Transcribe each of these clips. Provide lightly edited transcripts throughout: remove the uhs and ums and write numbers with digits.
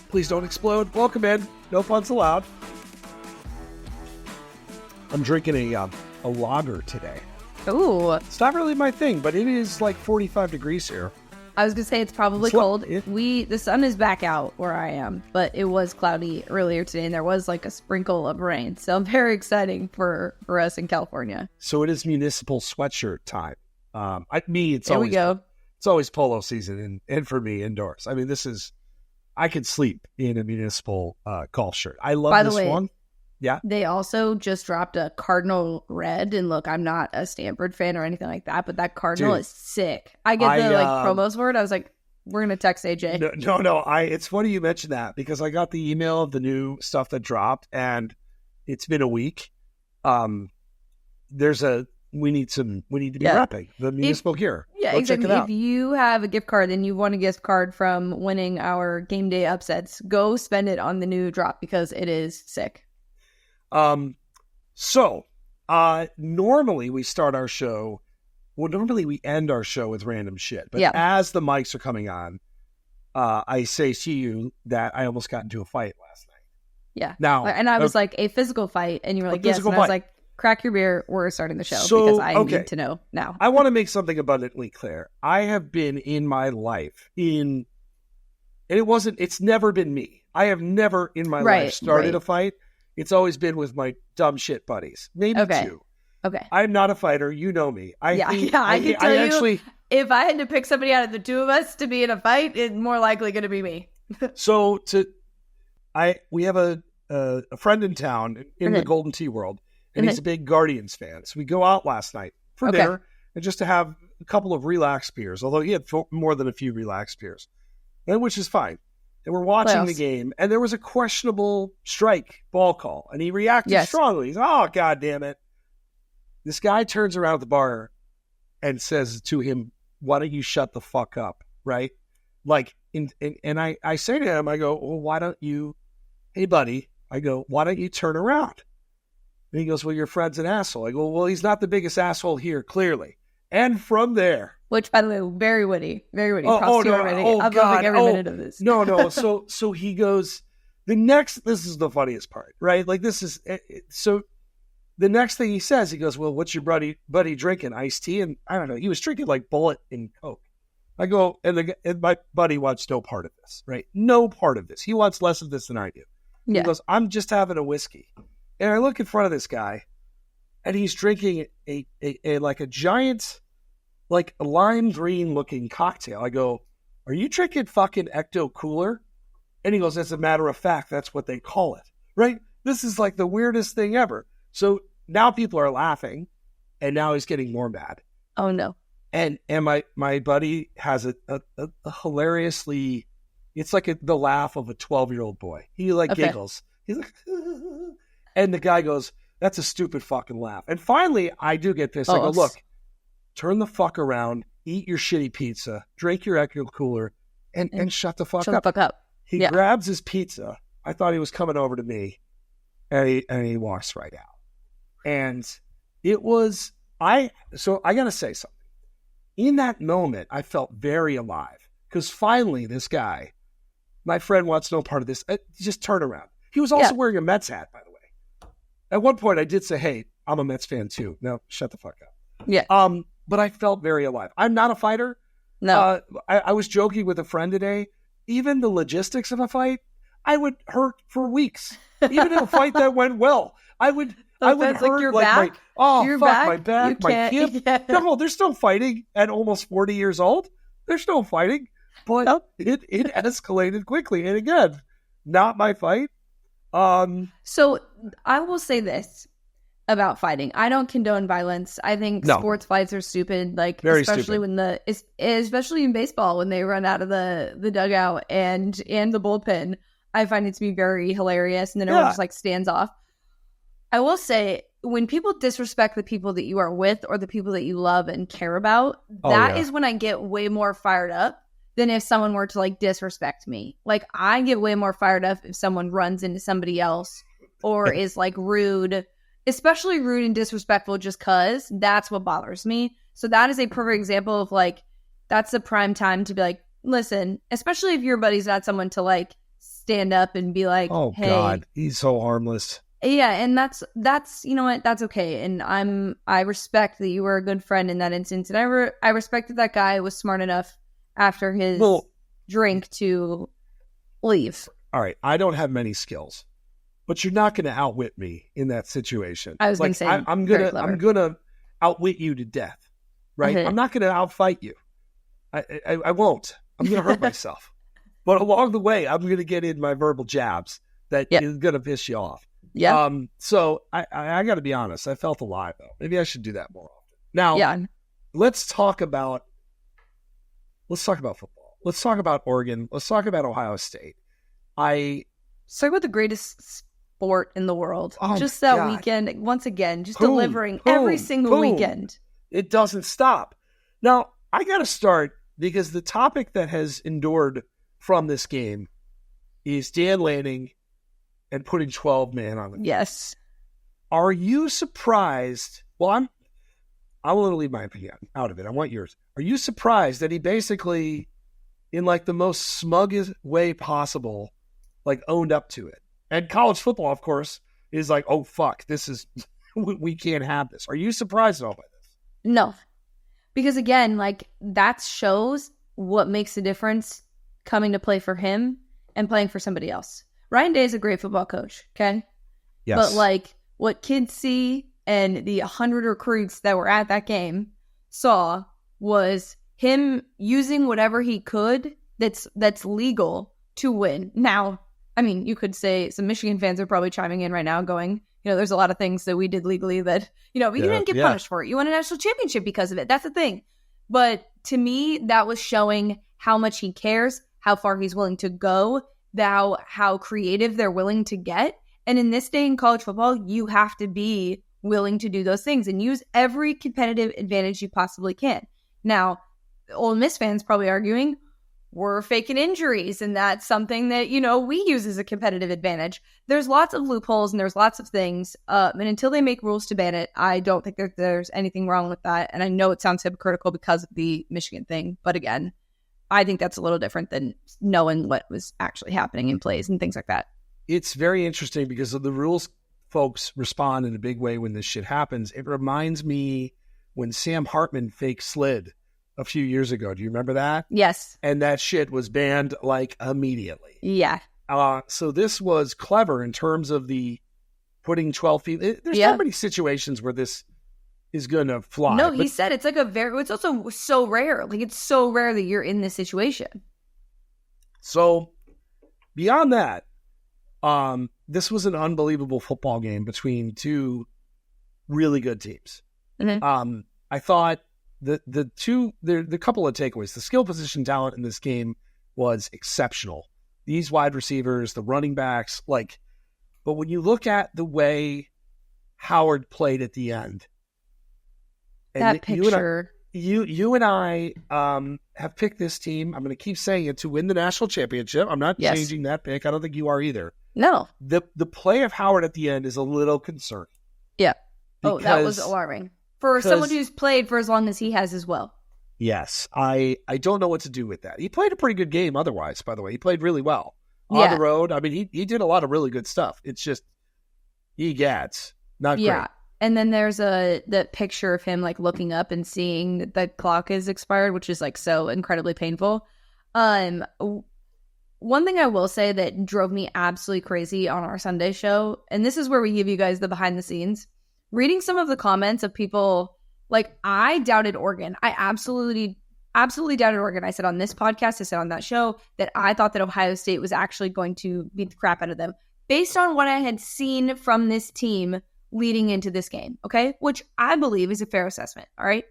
Please don't explode. Welcome in. No puns allowed. I'm drinking a lager today. Ooh. It's not really my thing, but it is like 45 degrees here. I was going to say it's probably cold. The sun is back out where I am, but it was cloudy earlier today, and there was like a sprinkle of rain. So I'm very exciting for us in California. So it is municipal sweatshirt time. It's always polo season, and for me, indoors. I mean, I could sleep in a municipal golf shirt. I love this one. Yeah. They also just dropped a Cardinal red. And look, I'm not a Stanford fan or anything like that, but that Cardinal is sick. I get the promos for it. I was like, we're going to text AJ. No. It's funny you mentioned that because I got the email of the new stuff that dropped and it's been a week. We need to be repping the municipal gear. Yeah, Go exactly. Check it out. If you have a gift card and you want a gift card from winning our game day upsets, go spend it on the new drop because it is sick. Normally we start our show. Well, normally we end our show with random shit. But as the mics are coming on, I say to you that I almost got into a fight last night. Yeah. Now, and I was like, a physical fight, and you were like, yes. And I was like, crack your beer. We're starting the show because I need to know now. I want to make something abundantly clear. I have been in my life and it's never been me. I have never in my life started a fight. It's always been with my dumb shit buddies. Maybe two. Okay. I'm not a fighter. You know me. I can tell you, if I had to pick somebody out of the two of us to be in a fight, it's more likely going to be me. We have a friend in town in the Golden Tee world, and he's a big Guardians fan. So we go out last night for dinner and just to have a couple of relaxed beers, although he had more than a few relaxed beers, which is fine. And we're watching the game, and there was a questionable strike ball call, and he reacted strongly. He's, oh, God damn it. This guy turns around at the bar and says to him, why don't you shut the fuck up, right? Like, and I say to him, I go, well, why don't you, hey, buddy, I go, why don't you turn around? And he goes, well, your friend's an asshole. I go, well, he's not the biggest asshole here, clearly. And from there. Which, by the way, very witty. Very witty. Props to you already. I'm loving every minute of this. No. So he goes, this is the funniest part, right? Like so the next thing he says, he goes, well, what's your buddy drinking? Iced tea? And I don't know. He was drinking like Bullet and Coke. I go, and my buddy wants no part of this, right? No part of this. He wants less of this than I do. Yeah. He goes, I'm just having a whiskey. And I look in front of this guy, and he's drinking a like a giant, like a lime green looking cocktail. I go, are you drinking fucking Ecto Cooler? And he goes, as a matter of fact, that's what they call it, right? This is like the weirdest thing ever. So now people are laughing, and now he's getting more mad. Oh no. And my buddy has a hilariously, it's like the laugh of a 12-year-old boy. He giggles. He's like, and the guy goes, that's a stupid fucking laugh. And finally, I do get pissed. I go, look, turn the fuck around, eat your shitty pizza, drink your Ecto Cooler, and shut the fuck up. Shut the fuck up. He grabs his pizza. I thought he was coming over to me, and he walks right out. And it was, so I got to say something. In that moment, I felt very alive because finally this guy, my friend wants no part of this. Just turn around. He was also wearing a Mets hat, by the way. At one point, I did say, hey, I'm a Mets fan too. No, shut the fuck up. Yeah. But I felt very alive. I'm not a fighter. No. I was joking with a friend today. Even the logistics of a fight, I would hurt for weeks. Even in a fight that went well, I would hurt like your like back? my back, my hip. Yeah. No, they're still fighting at almost 40 years old. They're still fighting, but it escalated quickly. And again, not my fight. So I will say this about fighting. I don't condone violence. I think sports fights are stupid. Like very especially stupid. Especially in baseball when they run out of the dugout and the bullpen. I find it to be very hilarious, and then everyone just like stands off. I will say, when people disrespect the people that you are with or the people that you love and care about, that is when I get way more fired up than if someone were to like disrespect me. Like I get way more fired up if someone runs into somebody else or is like rude, especially rude and disrespectful, just cause that's what bothers me. So that is a perfect example of like, that's the prime time to be like, listen, especially if your buddy's not someone to like stand up and be like, oh, hey. God, he's so harmless. Yeah, and that's you know what, that's okay. And I respect that you were a good friend in that instance. And I respect that that guy was smart enough after his drink to leave. All right, I don't have many skills, but you're not going to outwit me in that situation. I was going to say, I'm gonna outwit you to death, right? I'm not going to outfight you. I won't. I'm going to hurt myself. But along the way, I'm going to get in my verbal jabs that is going to piss you off. Yeah. So I got to be honest. I felt alive though. Maybe I should do that more often. Now, let's talk about football. Let's talk about Oregon. Let's talk about Ohio State. Let's talk about the greatest sport in the world. Just that weekend, once again, just delivering every single weekend. It doesn't stop. Now, I got to start because the topic that has endured from this game is Dan Lanning and putting 12 man on the field. Yes. Are you surprised? Well, I'm going to leave my opinion out of it. I want yours. Are you surprised that he basically, in like the most smuggest way possible, like owned up to it? And college football, of course, is like, oh, fuck, this is, we can't have this. Are you surprised at all by this? No. Because again, like that shows what makes the difference coming to play for him and playing for somebody else. Ryan Day is a great football coach, okay? Yes. But like what kids see and the 100 recruits that were at that game saw was him using whatever he could that's legal to win. Now, I mean, you could say some Michigan fans are probably chiming in right now going, you know, there's a lot of things that we did legally that, you know, but you didn't get punished for it. You won a national championship because of it. That's the thing. But to me, that was showing how much he cares, how far he's willing to go, how creative they're willing to get. And in this day in college football, you have to be willing to do those things and use every competitive advantage you possibly can. Now, Ole Miss fans probably arguing, we're faking injuries, and that's something that, you know, we use as a competitive advantage. There's lots of loopholes and there's lots of things. And until they make rules to ban it, I don't think that there's anything wrong with that. And I know it sounds hypocritical because of the Michigan thing. But again, I think that's a little different than knowing what was actually happening in plays and things like that. It's very interesting because of the rules folks respond in a big way when this shit happens. It reminds me when Sam Hartman fake slid a few years ago. Do you remember that? Yes. And that shit was banned like immediately. Yeah. So this was clever in terms of the putting 12 feet. There's so many situations where this is going to fly. No, he said it's like it's also so rare. Like it's so rare that you're in this situation. So beyond that, this was an unbelievable football game between two really good teams. Mm-hmm. I thought the couple of takeaways, the skill position talent in this game was exceptional. These wide receivers, the running backs, but when you look at the way Howard played at the end, and that picture, you and I have picked this team. I'm going to keep saying it, to win the national championship. I'm not changing that pick. I don't think you are either. No. The play of Howard at the end is a little concerning. Yeah. Oh, that was alarming. For someone who's played for as long as he has as well. Yes. I don't know what to do with that. He played a pretty good game otherwise, by the way. He played really well. On the road, I mean, he did a lot of really good stuff. It's just, egads. Not great. Yeah. And then there's the picture of him looking up and seeing that the clock is expired, which is so incredibly painful. One thing I will say that drove me absolutely crazy on our Sunday show, and this is where we give you guys the behind the scenes, reading some of the comments of people, I doubted Oregon. I absolutely doubted Oregon. I said on this podcast, I said on that show, that I thought that Ohio State was actually going to beat the crap out of them based on what I had seen from this team leading into this game, okay? Which I believe is a fair assessment, all right?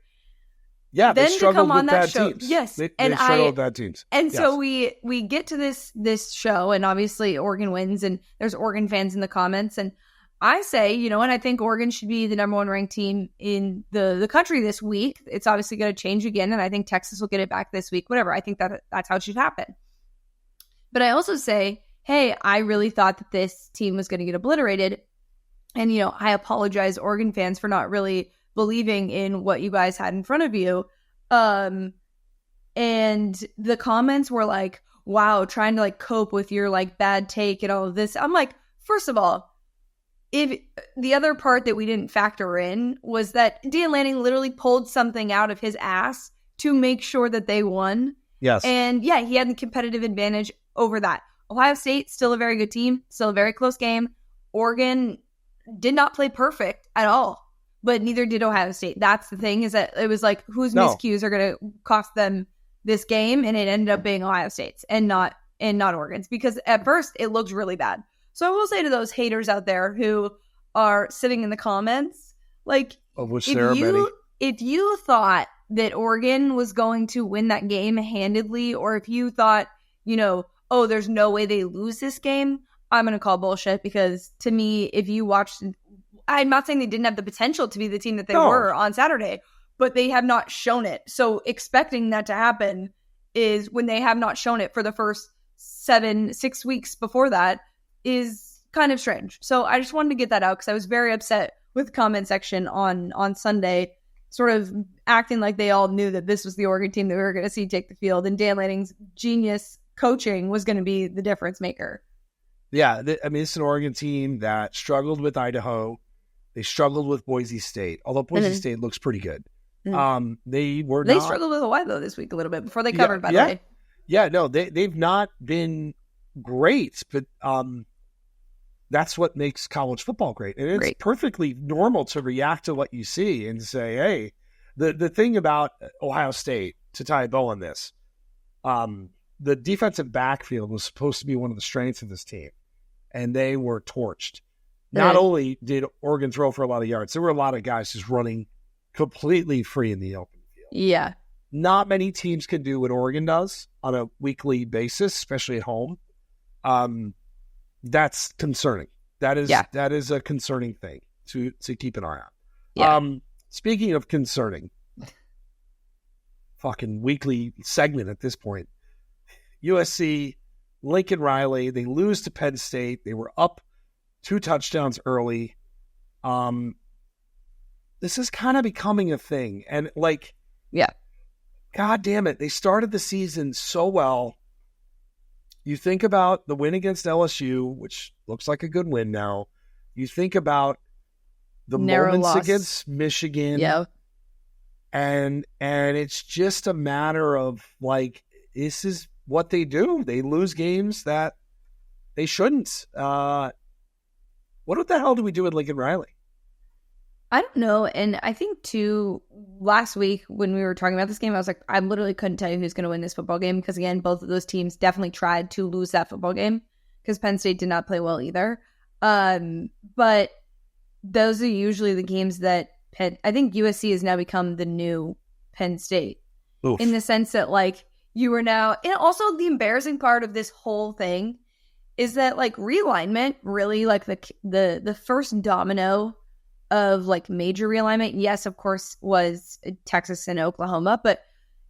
Yeah, then they struggled with bad show, teams. Yes. They struggled with bad teams. And so we get to this show, and obviously Oregon wins, and there's Oregon fans in the comments, and I say, and I think Oregon should be the number one ranked team in the country this week. It's obviously going to change again, and I think Texas will get it back this week, whatever. I think that's how it should happen. But I also say, hey, I really thought that this team was going to get obliterated, and, I apologize, Oregon fans, for not really believing in what you guys had in front of you. And the comments were like, wow, trying to like cope with your like bad take and all of this. I'm like, first of all, if the other part that we didn't factor in was that Dan Lanning literally pulled something out of his ass to make sure that they won. Yes. And yeah, he had the competitive advantage over that. Ohio State, still a very good team, still a very close game. Oregon did not play perfect at all, but neither did Ohio State. That's the thing, is that it was like, whose miscues are going to cost them this game? And it ended up being Ohio State's and not Oregon's, because at first it looked really bad. So I will say to those haters out there who are sitting in the comments, like, of which there are many, if you thought that Oregon was going to win that game handedly, or if you thought, oh, there's no way they lose this game, I'm going to call bullshit, because to me, if you watched, I'm not saying they didn't have the potential to be the team that they were on Saturday, but they have not shown it. So expecting that to happen is when they have not shown it for the first 6 weeks before that is kind of strange. So I just wanted to get that out because I was very upset with the comment section on Sunday, sort of acting like they all knew that this was the Oregon team that we were going to see take the field, and Dan Lanning's genius coaching was going to be the difference maker. Yeah, it's an Oregon team that struggled with Idaho. They struggled with Boise State, although Boise State looks pretty good. They struggled with Hawaii though this week a little bit before they covered. By the way, they've not been great, but that's what makes college football great, and it's perfectly normal to react to what you see and say, "Hey, the thing about Ohio State, to tie a bow on this, the defensive backfield was supposed to be one of the strengths of this team, and they were torched." Not only did Oregon throw for a lot of yards, there were a lot of guys just running completely free in the open field. Yeah. Not many teams can do what Oregon does on a weekly basis, especially at home. That's concerning. That is a concerning thing to keep an eye on. Yeah. Speaking of concerning, fucking weekly segment at this point, USC, Lincoln Riley, they lose to Penn State. They were up 2 touchdowns early. This is kind of becoming a thing. And God damn it, they started the season so well. You think about the win against LSU, which looks like a good win now. You think about the narrow moments loss against Michigan. Yeah. And it's just a matter of this is what they do. They lose games that they shouldn't. What the hell do we do with Lincoln Riley? I don't know. And I think too, last week when we were talking about this game, I was like, I literally couldn't tell you who's going to win this football game, because again, both of those teams definitely tried to lose that football game, because Penn State did not play well either. But those are usually the games that I think USC has now become the new Penn State. Oof. In the sense that you are now, and also the embarrassing part of this whole thing is that realignment, really the first domino of major realignment, yes, of course, was Texas and Oklahoma, but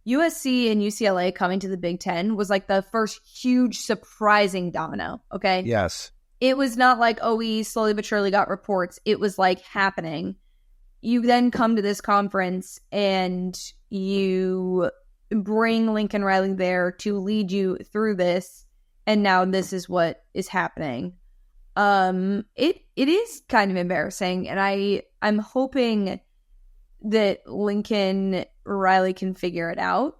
USC and UCLA coming to the Big Ten was the first huge surprising domino. Okay. Yes. It was not we slowly but surely got reports. It was happening. You then come to this conference and you bring Lincoln Riley there to lead you through this. And now this is what is happening. It is kind of embarrassing, and I'm hoping that Lincoln Riley can figure it out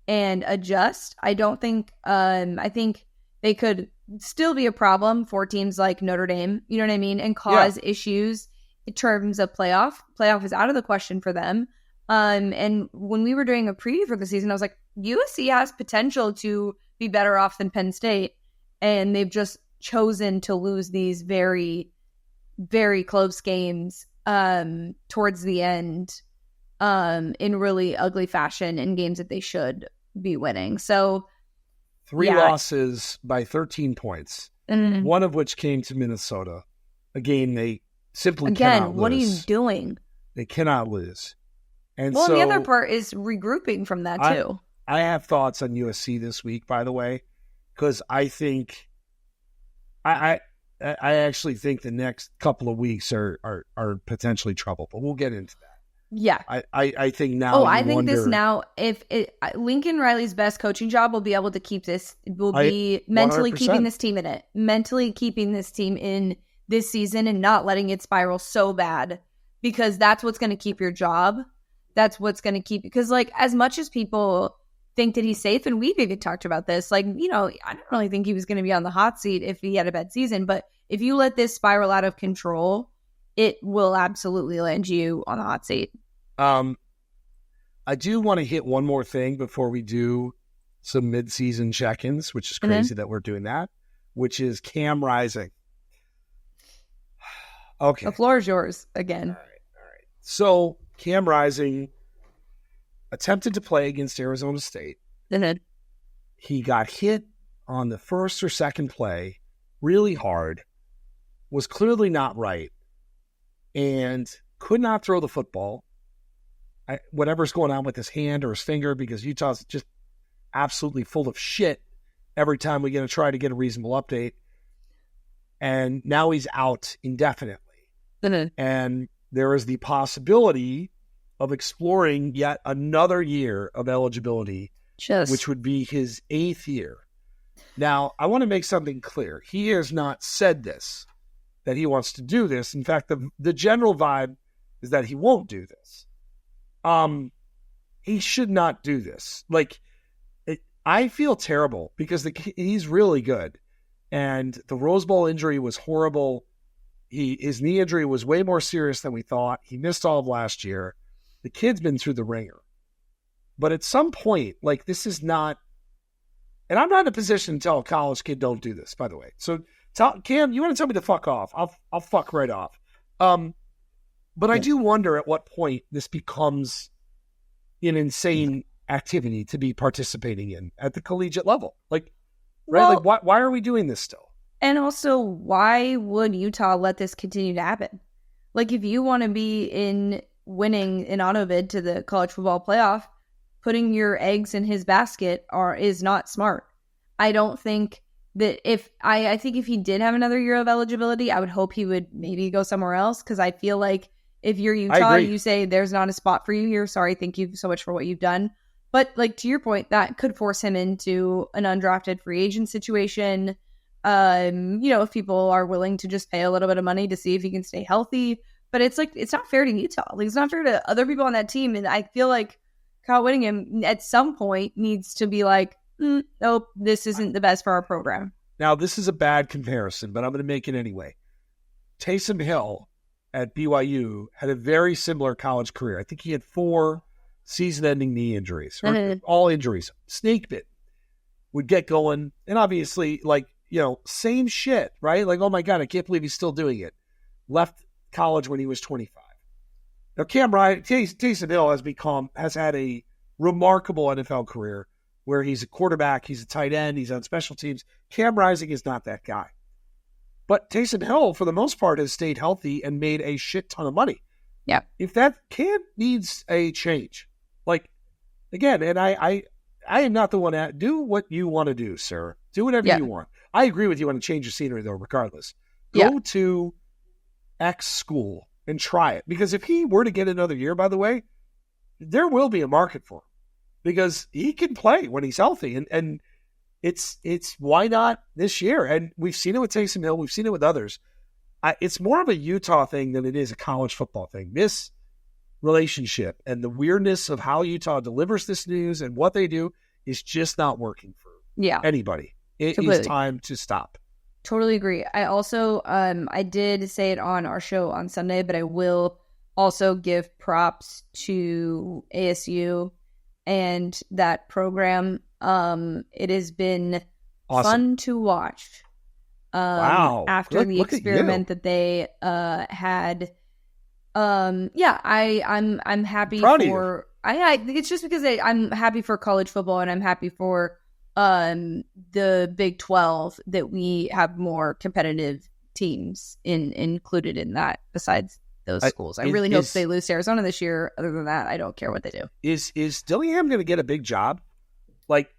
and adjust. I don't think I think they could still be a problem for teams like Notre Dame, you know what I mean, and cause issues in terms of playoff. Playoff is out of the question for them. And when we were doing a preview for the season, I was like, USC has potential to be better off than Penn State, and they've just chosen to lose these very, very close games towards the end in really ugly fashion, in games that they should be winning. So 3 losses by 13 points, one of which came to Minnesota, a game they simply cannot lose. What are you doing? They cannot lose. And the other part is regrouping from that too. I have thoughts on USC this week, by the way, because I think I actually think the next couple of weeks are potentially trouble, but we'll get into that. Yeah. I think now. Oh, I think this now. If Lincoln Riley's best coaching job will be able to keep this, will be mentally 100%. Keeping this team in it, mentally keeping this team in this season and not letting it spiral so bad, because that's what's going to keep your job. That's what's going to keep, because like as much as people think that he's safe, and we've even talked about this, like, you know, I don't really think he was going to be on the hot seat if he had a bad season, but if you let this spiral out of control, it will absolutely land you on the hot seat. I do want to hit one more thing before we do some mid-season check-ins, which is crazy that we're doing that, which is Cam Rising. Okay. The floor is yours again. All right. So Cam Rising attempted to play against Arizona State. He got hit on the first or second play really hard, was clearly not right, and could not throw the football. Whatever's going on with his hand or his finger, because Utah's just absolutely full of shit every time we try to get a reasonable update. And now he's out indefinitely. And there is the possibility of exploring yet another year of eligibility, which would be his 8th year. Now, I want to make something clear. He has not said this, that he wants to do this. In fact, the general vibe is that he won't do this. He should not do this. Like, I feel terrible because he's really good. And the Rose Bowl injury was horrible. His knee injury was way more serious than we thought. He missed all of last year. The kid's been through the ringer. But at some point, like, this is not, and I'm not in a position to tell a college kid don't do this, by the way. So, Cam, you want to tell me to fuck off? I'll fuck right off. But I do wonder at what point this becomes an insane activity to be participating in at the collegiate level. Like, right? Well, like, why are we doing this still? And also, why would Utah let this continue to happen? Like, if you want to be in winning an auto bid to the college football playoff, putting your eggs in his basket is not smart. I don't think that I think if he did have another year of eligibility, I would hope he would maybe go somewhere else, because I feel like if you're Utah, you say there's not a spot for you here. Sorry, thank you so much for what you've done. But like, to your point, that could force him into an undrafted free agent situation. If people are willing to just pay a little bit of money to see if he can stay healthy. But it's like, it's not fair to Utah. Like, it's not fair to other people on that team. And I feel like Kyle Whittingham at some point needs to be like, nope, this isn't the best for our program. Now, this is a bad comparison, but I'm going to make it anyway. Taysom Hill at BYU had a very similar college career. I think he had 4 season-ending knee injuries, or all injuries, snake bit, would get going. And obviously, like, same shit, right? Like, oh my God, I can't believe he's still doing it. Left college when he was 25. Now, Taysom Hill has had a remarkable NFL career where he's a quarterback, he's a tight end, he's on special teams. Cam Rising is not that guy. But Taysom Hill, for the most part, has stayed healthy and made a shit ton of money. Yeah. If that Cam needs a change, like, again, and I am not the one to do what you want to do, sir. Do whatever you want. I agree with you on a change of scenery, though, regardless. Go to X school and try it. Because if he were to get another year, by the way, there will be a market for him. Because he can play when he's healthy. And it's why not this year? And we've seen it with Taysom Hill. We've seen it with others. It's more of a Utah thing than it is a college football thing. This relationship and the weirdness of how Utah delivers this news and what they do is just not working for anybody. It is time to stop. Totally agree. I also, I did say it on our show on Sunday, but I will also give props to ASU and that program. It has been fun to watch. Wow. After the experiment that they had. I'm happy for. It's just because I'm happy for college football, and I'm happy for the Big 12 that we have more competitive teams included in that besides those schools. I really hope they lose to Arizona this year. Other than that, I don't care what they do. Is Dillingham going to get a big job? Like,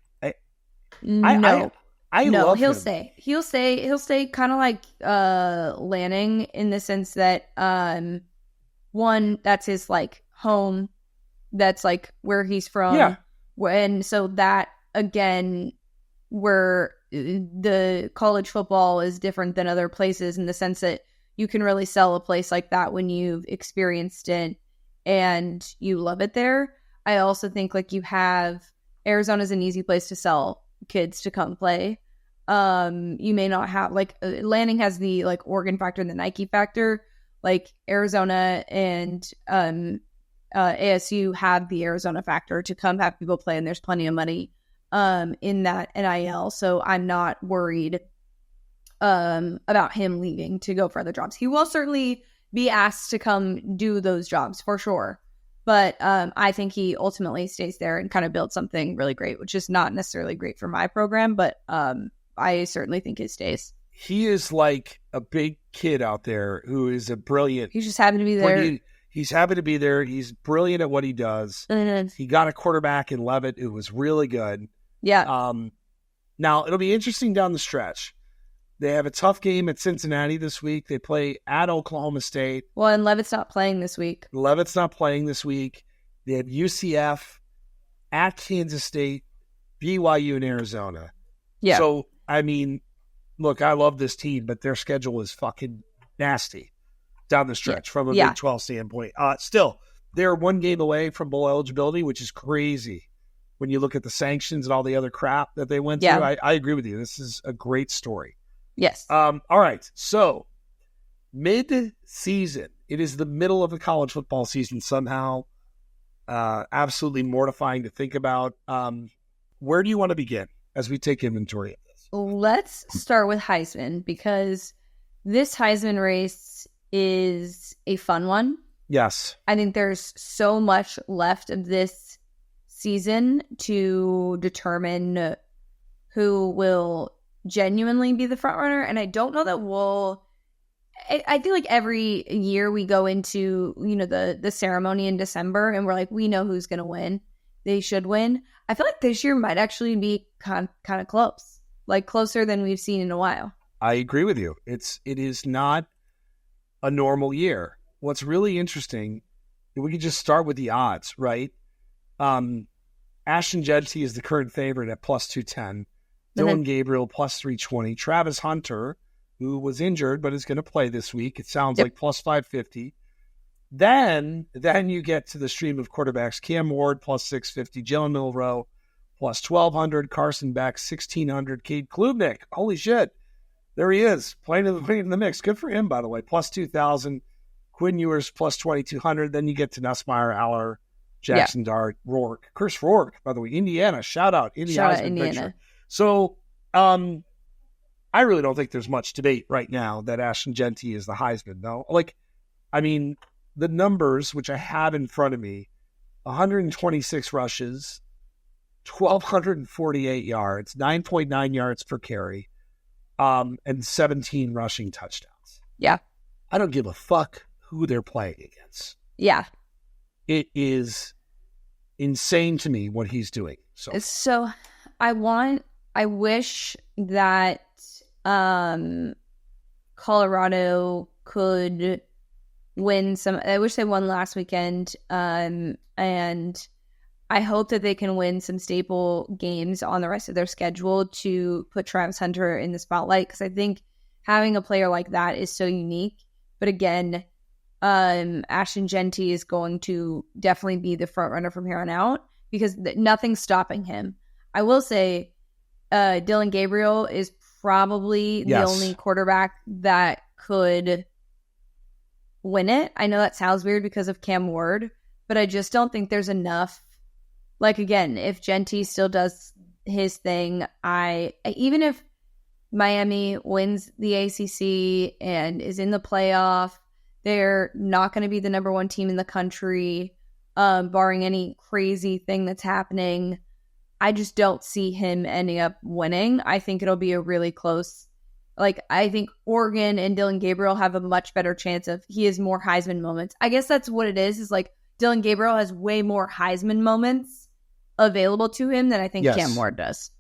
no. Love he'll him. He'll stay kind of like Lanning in the sense that one, that's his like home. That's like where he's from. Yeah. And so that, again, where the college football is different than other places in the sense that you can really sell a place like that when you've experienced it and you love it there. I also think like you have Arizona's an easy place to sell kids to come play. You may not have like Lanning has the like Oregon factor and the Nike factor. Like Arizona and ASU have the Arizona factor to come have people play, and there's plenty of money in that NIL. So I'm not worried about him leaving to go for other jobs. He will certainly be asked to come do those jobs for sure. But I think he ultimately stays there and kind of builds something really great, which is not necessarily great for my program, but I certainly think he stays. He is like a big kid out there who is a brilliant. He's just happy to be there. He's happy to be there. He's brilliant at what he does. Mm-hmm. He got a quarterback in Levitt who was really good. Yeah. Now, it'll be interesting down the stretch. They have a tough game at Cincinnati this week. They play at Oklahoma State. Well, and Levitt's not playing this week. Levitt's not playing this week. They have UCF at Kansas State, BYU, and Arizona. Yeah. So, I mean, look, I love this team, but their schedule is fucking nasty down the stretch from a Big 12 standpoint. Still, they're one game away from bowl eligibility, which is crazy when you look at the sanctions and all the other crap that they went through. I agree with you. This is a great story. Yes. All right. So, mid-season. It is the middle of the college football season somehow. Absolutely mortifying to think about. Where do you want to begin as we take inventory of this? Let's start with Heisman, because this Heisman race is a fun one. Yes. I think there's so much left of this season to determine who will genuinely be the front runner. And I don't know that I feel like every year we go into, the ceremony in December and we're like, we know who's going to win. They should win. I feel like this year might actually be kind of close, like closer than we've seen in a while. I agree with you. It is not a normal year. What's really interesting, we could just start with the odds, right? Ashton Jeanty is the current favorite at plus 210. Dylan Gabriel plus 320. Travis Hunter, who was injured but is going to play this week, it sounds like plus 550. Then you get to the stream of quarterbacks. Cam Ward plus 650. Jalen Milroe plus 1,200. Carson Beck 1,600. Cade Klubnik, holy shit, there he is, playing in the mix. Good for him, by the way, plus 2,000. Quinn Ewers plus 2,200. Then you get to Nussmeier, Aller, Jackson Dart, Rourke. Chris Rourke, by the way, Indiana. Shout out, Indiana. Picture. So I really don't think there's much debate right now that Ashton Jeanty is the Heisman, though. The numbers, which I have in front of me, 126 rushes, 1,248 yards, 9.9 yards per carry, and 17 rushing touchdowns. Yeah. I don't give a fuck who they're playing against. Yeah. It is insane to me what he's doing. So I wish that Colorado could win some. I wish they won last weekend. And I hope that they can win some staple games on the rest of their schedule to put Travis Hunter in the spotlight, because I think having a player like that is so unique. But again, Ashton Jeanty is going to definitely be the front runner from here on out, because nothing's stopping him. I will say Dylan Gabriel is probably the only quarterback that could win it. I know that sounds weird because of Cam Ward, but I just don't think there's enough. Like, again, if Jeanty still does his thing, even if Miami wins the ACC and is in the playoff, they're not going to be the number one team in the country, barring any crazy thing that's happening. I just don't see him ending up winning. I think it'll be a really close. I think Oregon and Dylan Gabriel have a much better chance of, he has more Heisman moments. I guess that's what it is Dylan Gabriel has way more Heisman moments available to him than I think Cam Ward does.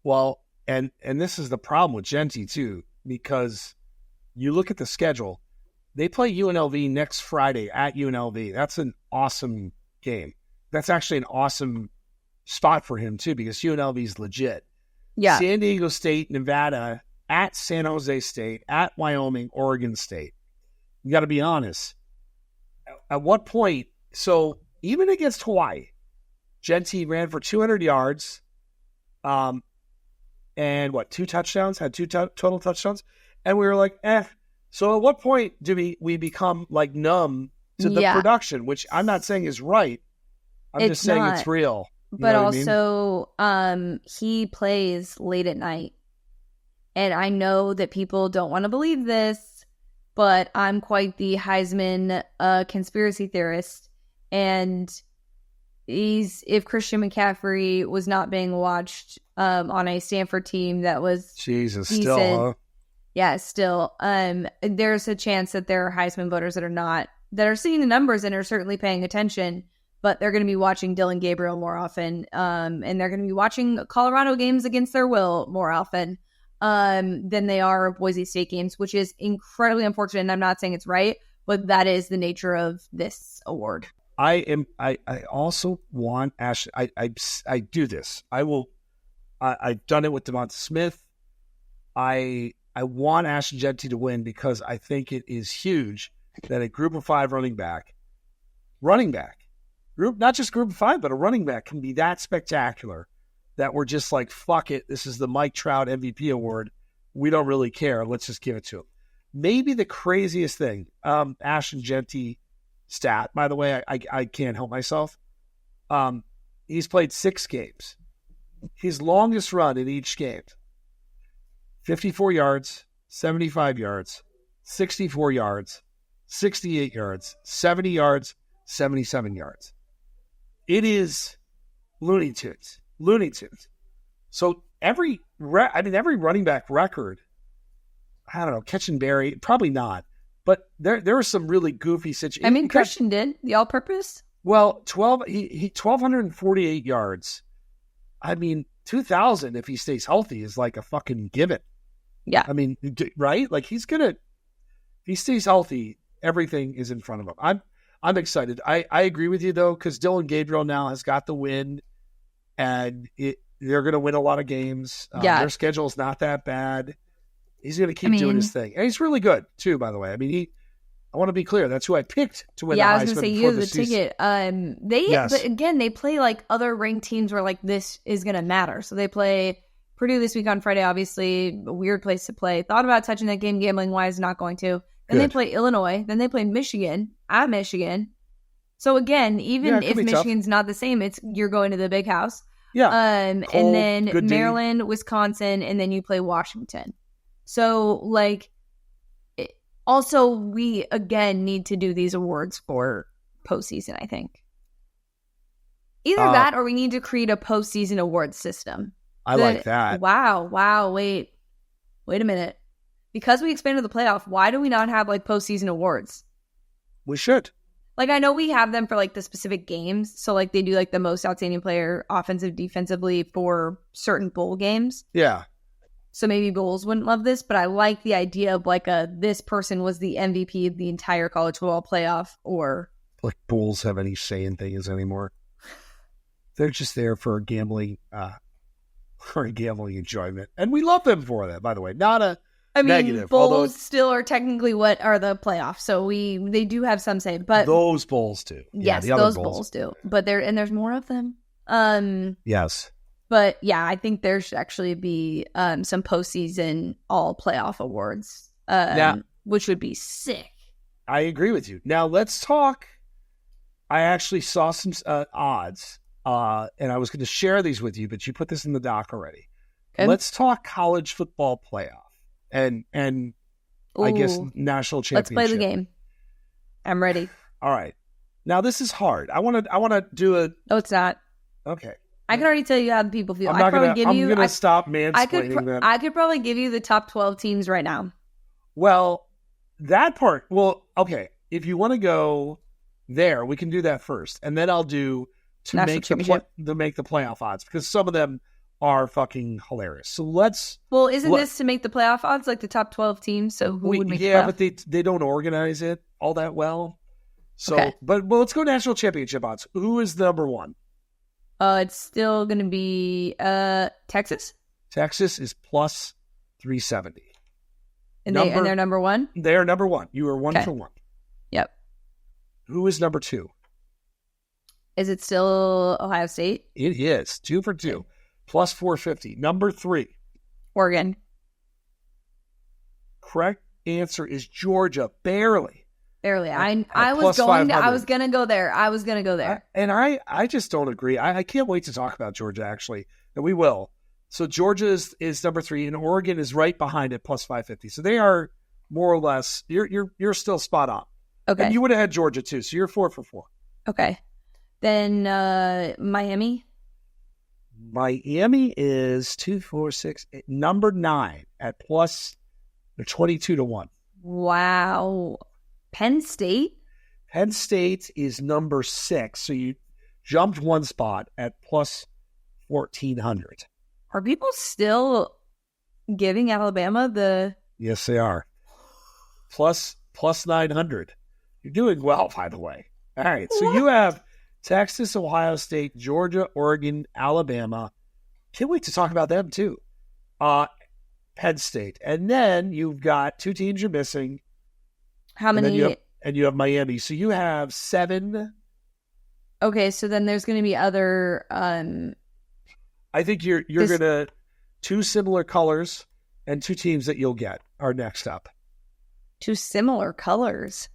Well, and this is the problem with Jeanty too, because you look at the schedule. They play UNLV next Friday at UNLV. That's an awesome game. That's actually an awesome spot for him, too, because UNLV is legit. Yeah. San Diego State, Nevada, at San Jose State, at Wyoming, Oregon State. You got to be honest. At what point? So even against Hawaii, Jeanty ran for 200 yards and 2 touchdowns, had 2 total touchdowns. And we were like, So at what point do we become like numb to the production, which I'm not saying is right. I'm just saying it's real. But also, he plays late at night. And I know that people don't want to believe this, but I'm quite the Heisman conspiracy theorist. And if Christian McCaffrey was not being watched on a Stanford team that was Jesus, decent, still, huh? Yeah, still. There's a chance that there are Heisman voters that are seeing the numbers and are certainly paying attention, but they're going to be watching Dylan Gabriel more often, and they're going to be watching Colorado games against their will more often than they are Boise State games, which is incredibly unfortunate. And I'm not saying it's right, but that is the nature of this award. I also want Ashton. I do this. I've done it with Devonta Smith. I want Ashton Jeanty to win because I think it is huge that a group of 5 running back, not just group of 5, but a running back can be that spectacular that we're just like, fuck it. This is the Mike Trout MVP award. We don't really care. Let's just give it to him. Maybe the craziest thing, Ashton Jeanty stat, by the way, I can't help myself. He's played 6 games. His longest run in each game, 54 yards, 75 yards, 64 yards, 68 yards, 70 yards, 77 yards. It is Looney Tunes. So every running back record, I don't know, catch and bury, probably not. But there are some really goofy situations. I mean, Christian did the all-purpose. Well, 1,248 yards. I mean, 2,000 if he stays healthy is like a fucking given. Yeah. I mean, right? Like if he stays healthy, everything is in front of him. I'm excited. I agree with you though, because Dylan Gabriel now has got the win, and they're going to win a lot of games. Their schedule is not that bad. He's going to keep doing his thing, and he's really good too. By the way, I mean I want to be clear. That's who I picked to win. Yeah, the I was going to say you the ticket. But again, they play like other ranked teams where like this is going to matter. So they play Purdue this week on Friday. Obviously, a weird place to play. Thought about touching that game gambling wise, not going to. Then they play Illinois. Then they play Michigan at Michigan. So again, even if Michigan's tough. Not the same, you're going to the big house. Yeah. Cold, and then Maryland, Wisconsin, and then you play Washington. So like. Also, we, again, need to do these awards for postseason, I think. Either that or we need to create a postseason awards system. I like that. Wow. Wait a minute. Because we expanded the playoff, why do we not have, like, postseason awards? We should. Like, I know we have them for, like, the specific games. So, like, they do, like, the most outstanding player offensive, defensively for certain bowl games. Yeah. So maybe Bulls wouldn't love this, but I like the idea of like this person was the MVP of the entire college football playoff, or like Bulls have any say in things anymore. They're just there for gambling enjoyment. And we love them for that, by the way. Not a negative. Bulls still are technically what are the playoffs, so they do have some say, but those Bulls do. Yes, the those Bulls do. But there's more of them. Yes. But yeah, I think there should actually be some postseason all playoff awards, which would be sick. I agree with you. Now let's talk. I actually saw some odds, and I was going to share these with you, but you put this in the doc already. Okay. Let's talk college football playoff and I guess national championship. Let's play the game. I'm ready. All right. Now this is hard. I want to do a. No, it's not. Okay. I can already tell you how the people feel. I'm going to stop mansplaining them. I could probably give you the top 12 teams right now. Well, that part. Well, okay. If you want to go there, we can do that first, and then I'll do to make the playoff odds, because some of them are fucking hilarious. So let's. Well, isn't this to make the playoff odds like the top 12 teams? So who would make the playoff? But they don't organize it all that well. So, but let's go national championship odds. Who is the number one? It's still going to be Texas. Texas is plus 370. And they're number one? They are number one. You are 1 for 1. Yep. Who is number 2? Is it still Ohio State? It is 2 for 2. Plus 450. Number 3. Oregon. Correct answer is Georgia. Barely. I was going to go there. And I just don't agree. I can't wait to talk about Georgia, actually. And we will. So Georgia is number 3, and Oregon is right behind it, plus 550. So they are more or less, you're still spot on. Okay. And you would have had Georgia too, so you're 4 for 4. Okay. Then Miami. Miami is 2, 4, 6, 8, number 9 at plus 22 to 1. Wow. Penn State? Penn State is number 6, so you jumped 1 spot at plus 1,400. Are people still giving Alabama the... Yes, they are. Plus 900. You're doing well, by the way. All right, so you have Texas, Ohio State, Georgia, Oregon, Alabama. Can't wait to talk about them, too. Penn State. And then you've got 2 teams you're missing. How many? And you have Miami. So you have 7. Okay, so then there's going to be other... I think you're going to 2 similar colors and 2 teams that you'll get are next up. 2 similar colors.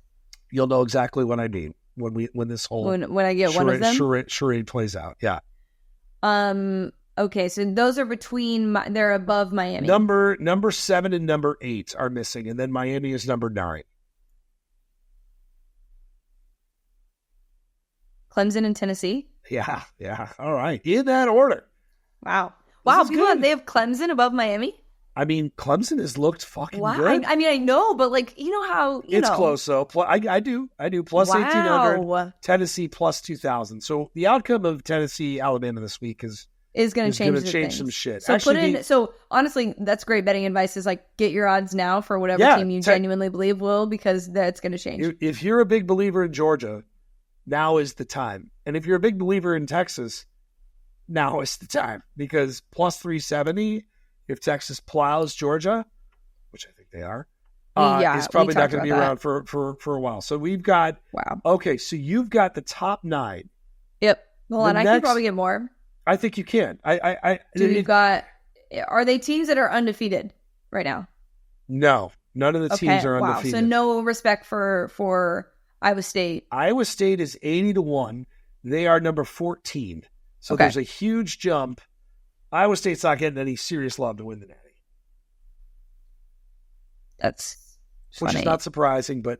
You'll know exactly what I mean when this whole when I get one of them charade plays out. Yeah. Okay, so those are they're above Miami. Number 7 and number 8 are missing, and then Miami is number 9. Clemson and Tennessee. Yeah. All right, in that order. Wow. They have Clemson above Miami? I mean, Clemson has looked fucking good. I mean, I know, but like, you know how... It's close, though. I do. Plus 1,800. Tennessee plus 2,000. So the outcome of Tennessee-Alabama this week is going to change some shit. So so honestly, that's great betting advice is like, get your odds now for whatever team you genuinely believe will, because that's going to change. If you're a big believer in Georgia, now is the time. And if you're a big believer in Texas, now is the time, because plus 370, if Texas plows Georgia, which I think they are, is probably not going to be around for a while. So we've got, okay, so you've got the top 9. Yep. Hold on, I can probably get more. I think you can. Are they teams that are undefeated right now? No, none of the teams are undefeated. So no respect for Iowa State. Iowa State is 80 to 1. They are number 14. So there's a huge jump. Iowa State's not getting any serious love to win the Natty. That's funny. Which is not surprising, but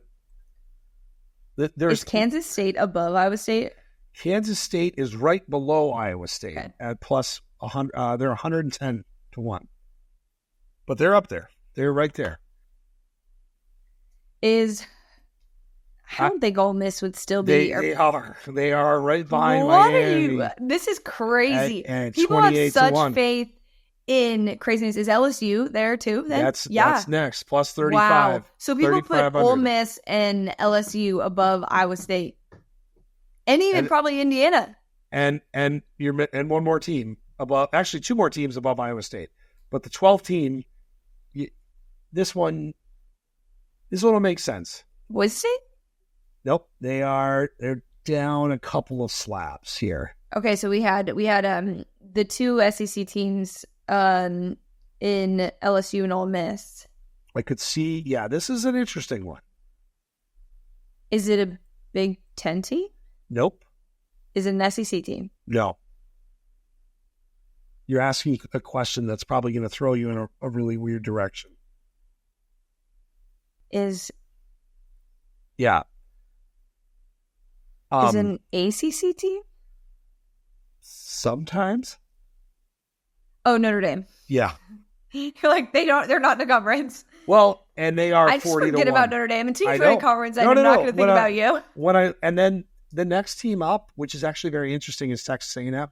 is Kansas State above Iowa State? Kansas State is right below Iowa State at plus 100. They're 110 to 1. But they're up there. They're right there. I don't think Ole Miss would still be. They are right behind Miami. What are you? This is crazy. At people have such faith in craziness. Is LSU there too? Then that's next, plus 35. Wow. So people put Ole Miss and LSU above Iowa State, and even probably Indiana. And one more team above. Actually, 2 more teams above Iowa State. But the 12th team, this one will make sense. Was State? Nope, they're down a couple of slabs here. Okay, so we had the 2 SEC teams in LSU and Ole Miss. I could see, this is an interesting one. Is it a Big Ten team? Nope. Is it an SEC team? No. You're asking a question that's probably going to throw you in a really weird direction. Yeah. Is it an ACC team? Sometimes. Oh, Notre Dame. Yeah. You're like, they're not in the conference. Well, and they are 40 to 1. I just forget about Notre Dame. Until you're in conference, I'm not going to think about you. And then the next team up, which is actually very interesting, is Texas A&M.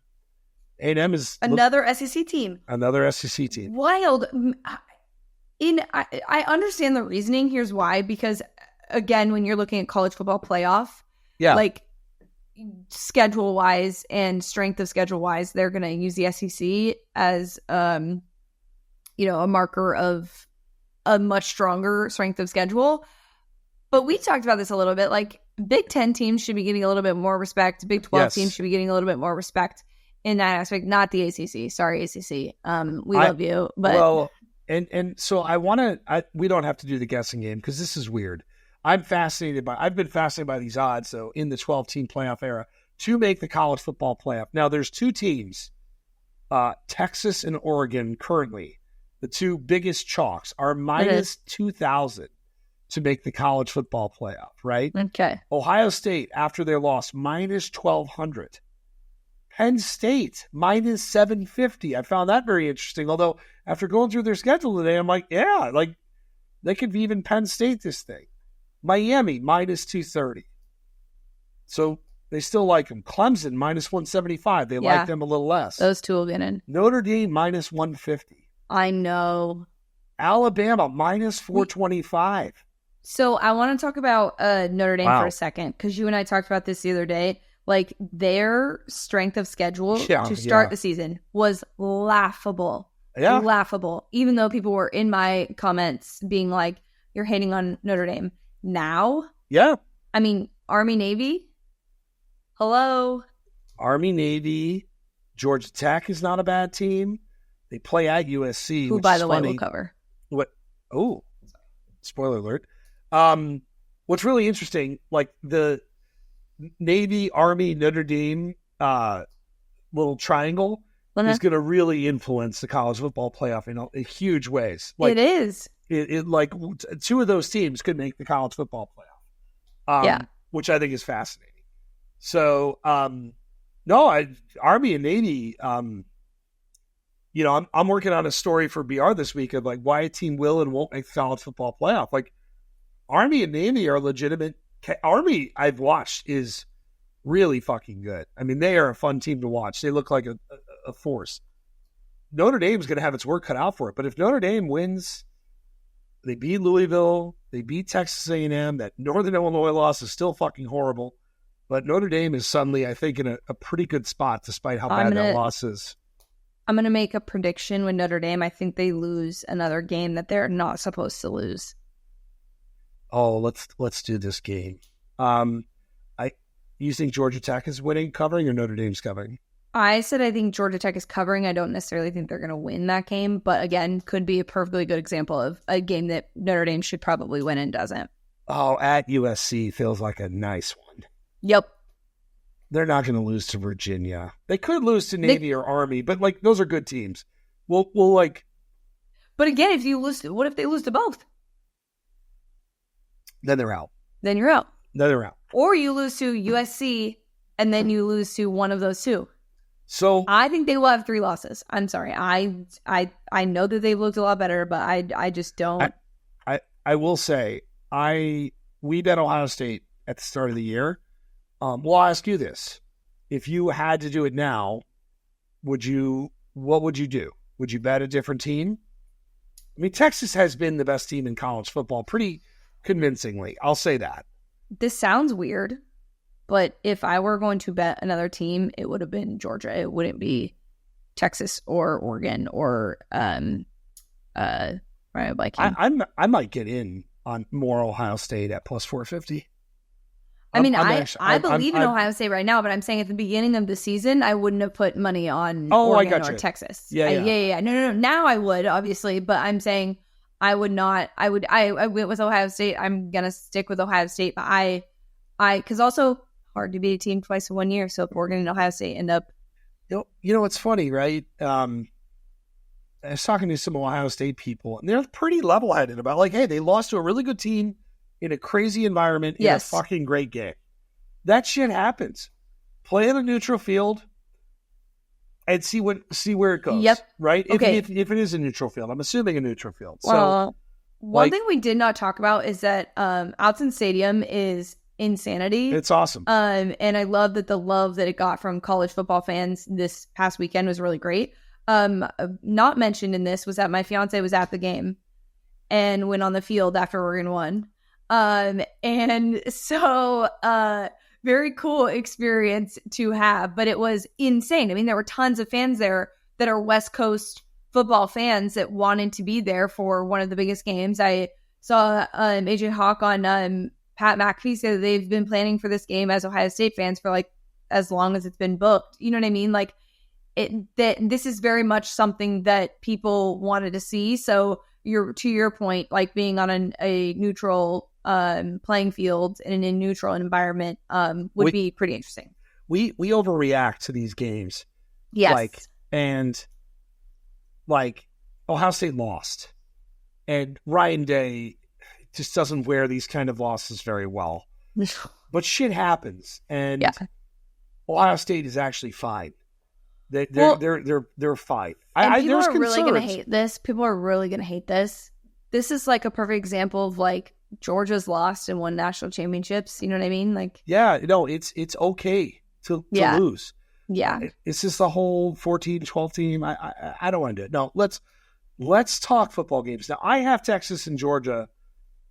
A&M is another SEC team. Another SEC team. Wild. I understand the reasoning. Here's why. Because, again, when you're looking at college football playoff, like schedule-wise and strength of schedule-wise, they're going to use the SEC as, a marker of a much stronger strength of schedule. But we talked about this a little bit. Like, Big Ten teams should be getting a little bit more respect. Big 12 teams should be getting a little bit more respect in that aspect. Not the ACC. Sorry, ACC. We love you. But well, and so we don't have to do the guessing game because this is weird. I've been fascinated by these odds, though, in the 12-team playoff era to make the college football playoff. Now, there's two teams, Texas and Oregon currently. The two biggest chalks are minus 2,000 to make the college football playoff, right? Okay. Ohio State, after their loss, minus 1,200. Penn State, minus 750. I found that very interesting. Although, after going through their schedule today, I'm like, yeah, like they could even Penn State this thing. Miami, minus 230. So they still like them. Clemson, minus 175. They like them a little less. Those two will get in. Notre Dame, minus 150. I know. Alabama, minus 425. So I want to talk about Notre Dame for a second, because you and I talked about this the other day. Like, their strength of schedule to start the season was laughable. Yeah. Laughable. Even though people were in my comments being like, you're hating on Notre Dame. Now? Yeah. I mean, Army, Navy? Hello? Army, Navy. Georgia Tech is not a bad team. They play at USC. Who, by the way, will cover. What? Oh, spoiler alert. What's really interesting, like the Navy, Army, Notre Dame little triangle is going to really influence the college football playoff in huge ways. Like, it is. It like two of those teams could make the college football playoff. Which I think is fascinating. So, Army and Navy. I'm working on a story for BR this week of like why a team will and won't make the college football playoff. Like, Army and Navy are legitimate. Army, I've watched, is really fucking good. I mean, they are a fun team to watch. They look like a force. Notre Dame's going to have its work cut out for it. But if Notre Dame wins, they beat Louisville, they beat Texas A&M. That Northern Illinois loss is still fucking horrible. But Notre Dame is suddenly, I think, in a pretty good spot despite how bad that loss is. I'm going to make a prediction with Notre Dame. I think they lose another game that they're not supposed to lose. Oh, let's do this game. You think Georgia Tech is winning, covering, or Notre Dame's covering? I said I think Georgia Tech is covering. I don't necessarily think they're going to win that game, but again, could be a perfectly good example of a game that Notre Dame should probably win and doesn't. Oh, at USC feels like a nice one. Yep. They're not going to lose to Virginia. They could lose to Navy or Army, but like those are good teams. We'll like. But again, what if they lose to both? Then they're out. Then you're out. Then they're out. Or you lose to USC, and then you lose to one of those two. So I think they will have 3 losses. I'm sorry. I know that they've looked a lot better, but I just don't. I will say we bet Ohio State at the start of the year. Well, I'll ask you this: if you had to do it now, what would you do? Would you bet a different team? I mean, Texas has been the best team in college football pretty convincingly. I'll say that. This sounds weird, but if I were going to bet another team, it would have been Georgia. It wouldn't be Texas or Oregon or I might get in on more Ohio State at plus 450. I believe in Ohio State right now, but I'm saying at the beginning of the season, I wouldn't have put money on Oregon or Texas. Yeah. No. Now I would, obviously, but I'm saying I would not. I went with Ohio State. I'm gonna stick with Ohio State, but because also hard to beat a team twice in 1 year. So if Oregon and Ohio State end up, you know, it's funny, right? I was talking to some Ohio State people, and they're pretty level-headed about like, hey, they lost to a really good team in a crazy environment in a fucking great game. That shit happens. Play in a neutral field and see where it goes. Yep. Right? Okay. If it is a neutral field. I'm assuming a neutral field. Well, one thing we did not talk about is that Autzen Stadium is insanity. It's awesome. And I love that the love that it got from college football fans this past weekend was really great. Not mentioned in this was that my fiance was at the game and went on the field after Oregon won. And so very cool experience to have, but it was insane. I mean, there were tons of fans there that are West Coast football fans that wanted to be there for one of the biggest games. I saw AJ Hawk on Pat McAfee say that they've been planning for this game as Ohio State fans for like as long as it's been booked. You know what I mean? Like this is very much something that people wanted to see. So to your point, like being on a neutral playing field in a neutral environment would be pretty interesting. We overreact to these games. Yes. Like Ohio State lost, and Ryan Day just doesn't wear these kind of losses very well. But shit happens, and Ohio State is actually fine. They're fine. People are really going to hate this. People are really going to hate this. This is like a perfect example of like Georgia's lost and won national championships. You know what I mean? Like, it's okay to lose. Yeah. It's just the whole 14-12 team. I don't want to do it. No, let's talk football games. Now, I have Texas and Georgia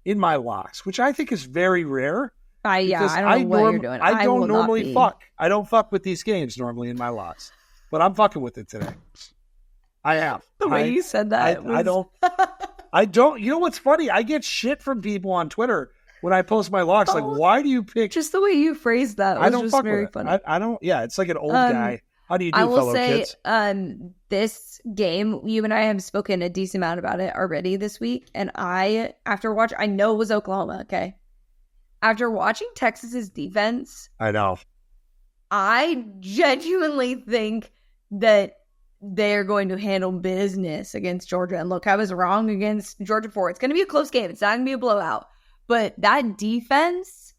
in my locks, which I think is very rare. I don't know what you're doing. I don't normally fuck. I don't fuck with these games normally in my locks. But I'm fucking with it today. I am. The way you said that. I don't. You know what's funny? I get shit from people on Twitter when I post my locks. Like, why do you pick? Just the way you phrased that was just very funny. I don't. Yeah, it's like an old guy. How do you do, fellow kids? I will say, this game, you and I have spoken a decent amount about it already this week. And I know it was Oklahoma, okay? After watching Texas's defense. I know. I genuinely think that they're going to handle business against Georgia. And look, I was wrong against Georgia 4. It's going to be a close game. It's not going to be a blowout. But that defense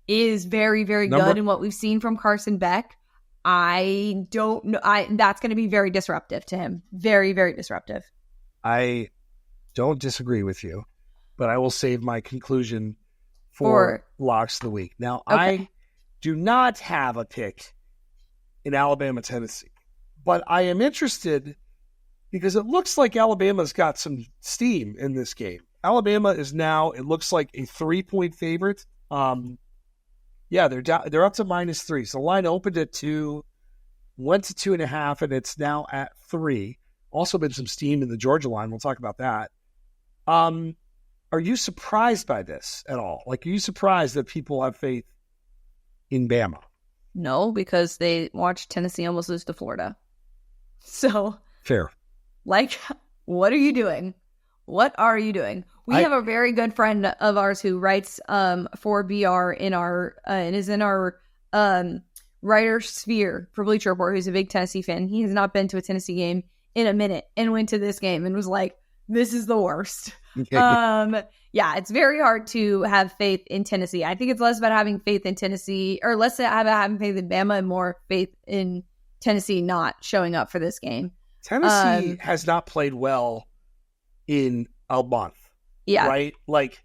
is very, very good in what we've seen from Carson Beck. I don't know. That's going to be very disruptive to him. Very, very disruptive. I don't disagree with you, but I will save my conclusion for locks of the week. Now, okay. I do not have a pick in Alabama, Tennessee, but I am interested because it looks like Alabama's got some steam in this game. Alabama is now, it looks like, a 3-point favorite. They're up to -3. So the line opened at 2, went to 2.5, and it's now at 3. Also been some steam in the Georgia line. We'll talk about that. Are you surprised by this at all? Like, are you surprised that people have faith in Bama? No, because they watched Tennessee almost lose to Florida. So fair. Like, what are you doing? What are you doing? We have a very good friend of ours who writes for BR in our and is in our writer sphere for Bleacher Report, who's a big Tennessee fan. He has not been to a Tennessee game in a minute and went to this game and was like, this is the worst. It's very hard to have faith in Tennessee. I think it's less about having faith in Tennessee, or less about having faith in Bama and more faith in Tennessee not showing up for this game. Tennessee has not played well in a month. Yeah. Right? Like,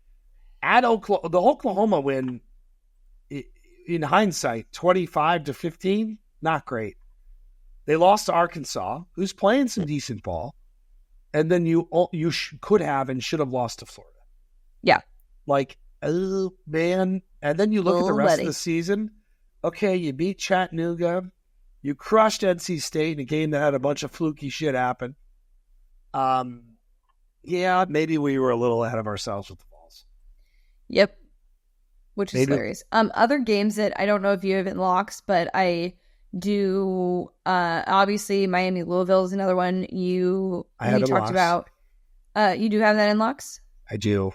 at Oklahoma, the Oklahoma win, in hindsight, 25-15, not great. They lost to Arkansas, who's playing some decent ball. And then you could have and should have lost to Florida. Yeah. Like, oh, man. And then you look at the rest of the season. Okay, you beat Chattanooga. You crushed NC State in a game that had a bunch of fluky shit happen. Maybe we were a little ahead of ourselves with the balls. Yep. Which is hilarious. Other games that I don't know if you have in locks, but I do. Obviously, Miami Louisville is another one you talked about. You do have that in locks? I do.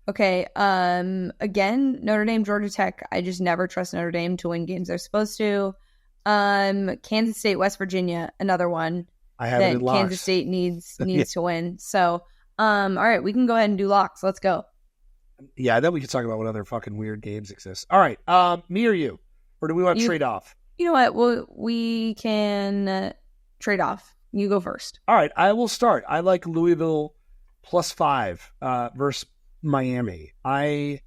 Okay. Again, Notre Dame, Georgia Tech. I just never trust Notre Dame to win games they're supposed to. Kansas State, West Virginia, another one I have that Kansas State needs to win. So, all right, we can go ahead and do locks. Let's go. Yeah, then we can talk about what other fucking weird games exist. All right, me or you, or do we want to trade off? You know what? Well, we can trade off. You go first. All right, I will start. I like Louisville +5 versus Miami. I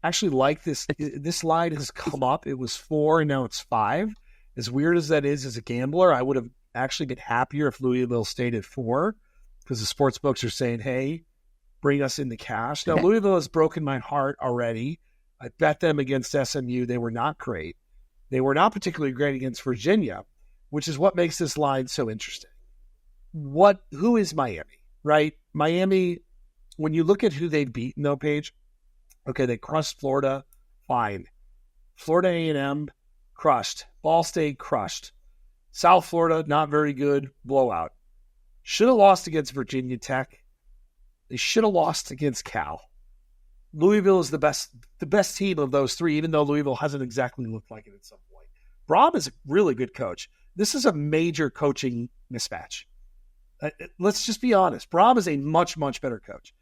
actually like this. This line has come up. It was 4 and now it's 5. As weird as that is as a gambler, I would have actually been happier if Louisville stayed at 4 because the sports books are saying, hey, bring us in the cash. Now, Louisville has broken my heart already. I bet them against SMU. They were not great. They were not particularly great against Virginia, which is what makes this line so interesting. Who is Miami, right? Miami, when you look at who they've beaten, though, Paige, okay, they crushed Florida, fine. Florida A&M, crushed. Ball State, crushed. South Florida, not very good, blowout. Should have lost against Virginia Tech. They should have lost against Cal. Louisville is the best team of those three, even though Louisville hasn't exactly looked like it at some point. Braum is a really good coach. This is a major coaching mismatch. Let's just be honest. Braum is a much, much better coach.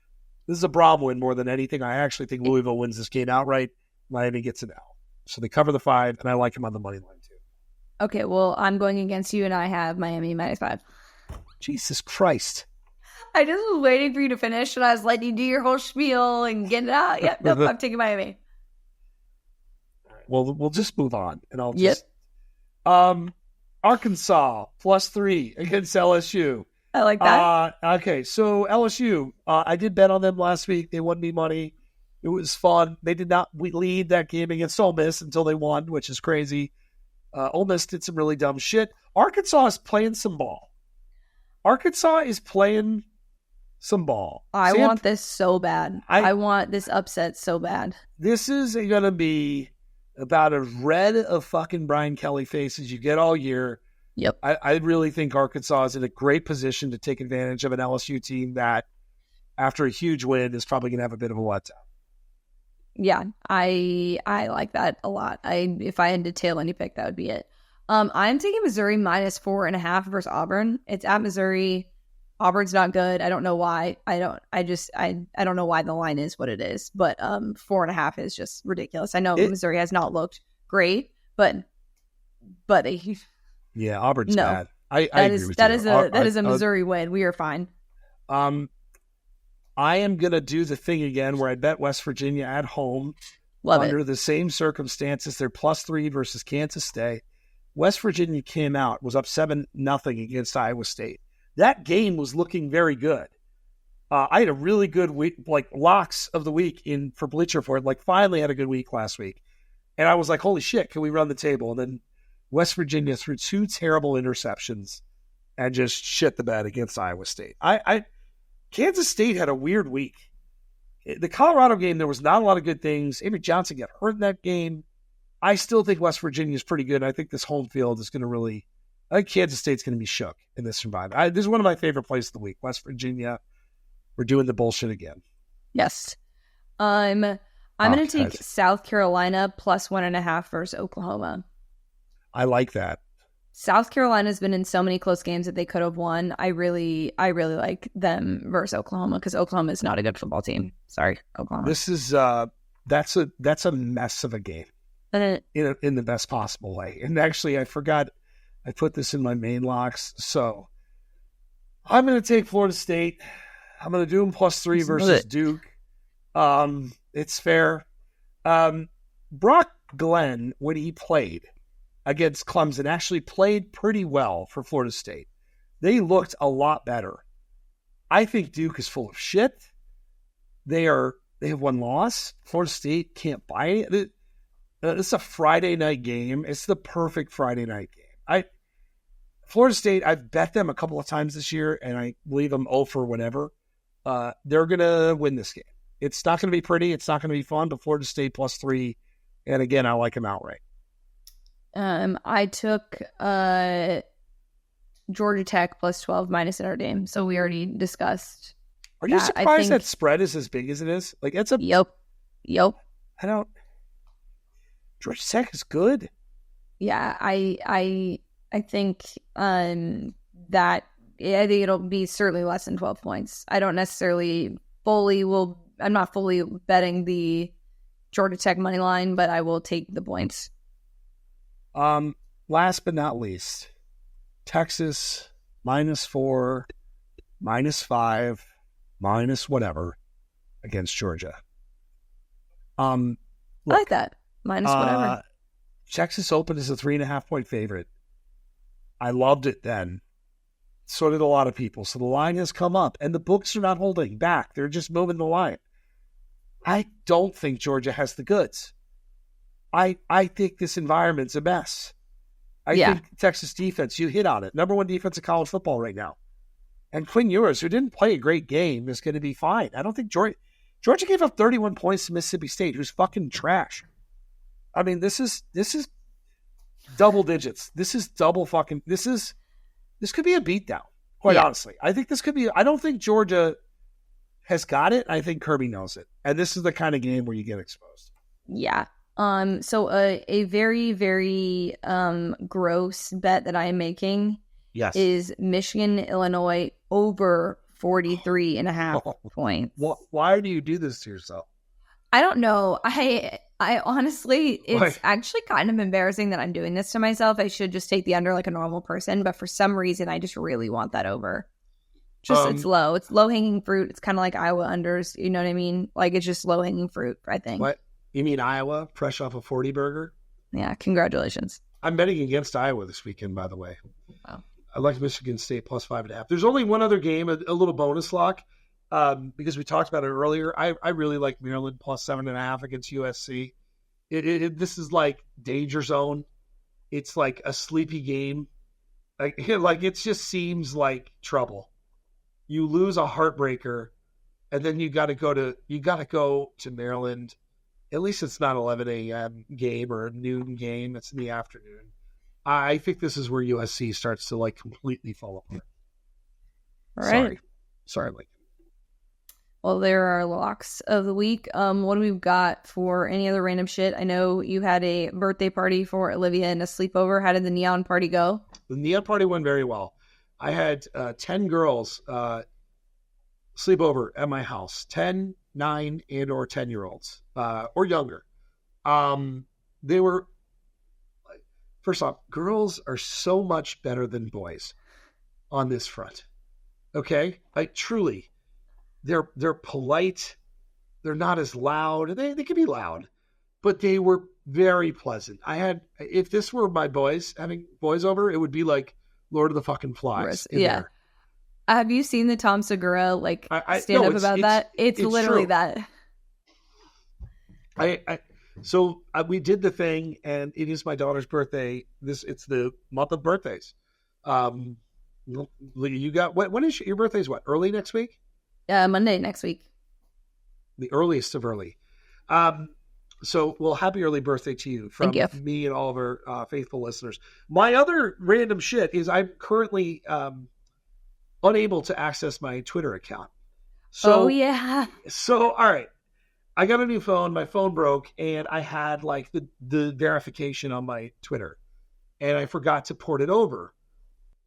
This is a Braum win more than anything. I actually think Louisville wins this game outright. Miami gets it out. So they cover the 5, and I like him on the money line too. Okay, well, I'm going against you, and I have Miami -5. Jesus Christ. I just was waiting for you to finish, and I was letting you do your whole spiel and get it out. Yep, nope, I'm taking Miami. Well, we'll just move on, and I'll just... Yep. Arkansas, +3 against LSU. I like that. Okay, so LSU, I did bet on them last week. They won me money. It was fun. They did not lead that game against Ole Miss until they won, which is crazy. Ole Miss did some really dumb shit. Arkansas is playing some ball. Arkansas is playing some ball. I want this so bad. I want this upset so bad. This is going to be about as red of fucking Brian Kelly face as you get all year. Yep. I really think Arkansas is in a great position to take advantage of an LSU team that, after a huge win, is probably going to have a bit of a letdown. Yeah, I like that a lot. If I had to tail any pick, that would be it. I'm taking Missouri -4.5 versus Auburn. It's at Missouri. Auburn's not good. I don't know why. I don't know why the line is what it is. But 4.5 is just ridiculous. I know Missouri has not looked great, but yeah, Auburn's bad. I agree with that you. That is a Missouri win. We are fine. I am going to do the thing again where I bet West Virginia at home. Under the same circumstances. They're +3 versus Kansas State. West Virginia came out, was up 7-0 against Iowa State. That game was looking very good. I had a really good week, like locks of the week for Bleacher Report. Like finally had a good week last week. And I was like, holy shit, can we run the table? And then West Virginia threw 2 terrible interceptions and just shit the bed against Iowa State. Kansas State had a weird week. The Colorado game, there was not a lot of good things. Avery Johnson got hurt in that game. I still think West Virginia is pretty good. I think this home field is going to really... I think Kansas State's going to be shook in this survival. This is one of my favorite plays of the week. West Virginia, we're doing the bullshit again. Yes. I'm going to take South Carolina +1.5 versus Oklahoma. I like that. South Carolina's been in so many close games that they could have won. I really like them versus Oklahoma because Oklahoma is not a good football team. Sorry, Oklahoma. This is that's a mess of a game in the best possible way. And actually, I forgot I put this in my main locks. So I'm going to take Florida State. I'm going to do them +3 versus Duke. It's fair. Brock Glenn, when he played against Clemson, actually played pretty well for Florida State. They looked a lot better. I think Duke is full of shit. They have one loss. Florida State can't buy it. It's a Friday night game. It's the perfect Friday night game. Florida State, I've bet them a couple of times this year, and I believe them 0 for whatever. They're going to win this game. It's not going to be pretty. It's not going to be fun, but Florida State +3. And again, I like them outright. I took Georgia Tech +12 -Notre Dame. So we already discussed. Are you surprised that spread is as big as it is? Like it's a Yep. Georgia Tech is good. Yeah, I think that I think it'll be certainly less than 12 points. I don't necessarily I'm not fully betting the Georgia Tech money line, but I will take the points. Last but not least, Texas -4, -5, minus whatever against Georgia. I like that. Minus whatever. Texas Open is a 3.5-point favorite. I loved it then. So did a lot of people. So the line has come up, and the books are not holding back. They're just moving the line. I don't think Georgia has the goods. I think this environment's a mess. I think Texas defense, you hit on it. Number 1 defense in college football right now. And Quinn Ewers, who didn't play a great game, is going to be fine. I don't think Georgia gave up 31 points to Mississippi State, who's fucking trash. I mean, this is double digits. This could be a beatdown, quite honestly. I think this could be, I don't think Georgia has got it. I think Kirby knows it. And this is the kind of game where you get exposed. Yeah. So a very, very gross bet that I am making is Michigan, Illinois over 43.5 points. Why do you do this to yourself? I don't know. I honestly, it's actually kind of embarrassing that I'm doing this to myself. I should just take the under like a normal person, but for some reason, I just really want that over. It's low. It's low-hanging fruit. It's kind of like Iowa unders. You know what I mean? Like, it's just low-hanging fruit, I think. What? You mean Iowa, fresh off a 40 burger? Yeah, congratulations. I'm betting against Iowa this weekend, by the way. Wow. I like Michigan State plus 5.5. There's only one other game, a little bonus lock, because we talked about it earlier. I really like Maryland plus 7.5 against USC. This is like danger zone. It's like a sleepy game. Like it just seems like trouble. You lose a heartbreaker, and then you got to go to Maryland. At least it's not 11 a.m. game or a noon game. It's in the afternoon. I think this is where USC starts to like completely fall apart. All right. Sorry, Lincoln. Well, there are locks of the week. What do we got for any other random shit? I know you had a birthday party for Olivia and a sleepover. How did the neon party go? The neon party went very well. I had 10 girls sleep over at my house. 10, 9, and or 10-year-olds or younger. They were, first off, girls are so much better than boys on this front. Okay? Like, truly. They're polite. They're not as loud. They can be loud, but they were very pleasant. If this were my boys, having boys over, it would be like Lord of the fucking Flies. Yeah. There. Have you seen the Tom Segura stand up about that? It's literally true. That. So we did the thing, and it is my daughter's birthday. It's the month of birthdays. You got when is your birthday's what? Early next week? Monday next week. The earliest of early. So, well, happy early birthday to you from me and all of our faithful listeners. My other random shit is I'm currently unable to access my Twitter account. So, So, all right. I got a new phone. My phone broke, and I had like the verification on my Twitter, and I forgot to port it over.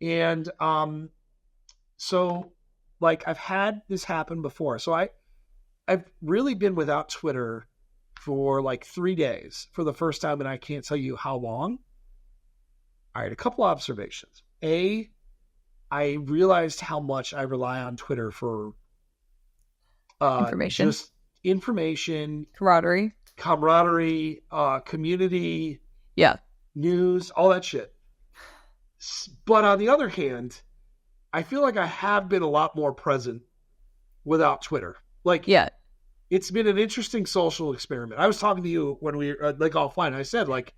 And so, like, I've had this happen before. So I've really been without Twitter for like 3 days for the first time, and I can't tell you how long. All right, a couple observations. A, I realized how much I rely on Twitter for information. Just information, camaraderie, community, news, all that shit. But on the other hand, I feel like I have been a lot more present without Twitter. It's been an interesting social experiment. I was talking to you when we were like offline. I said like,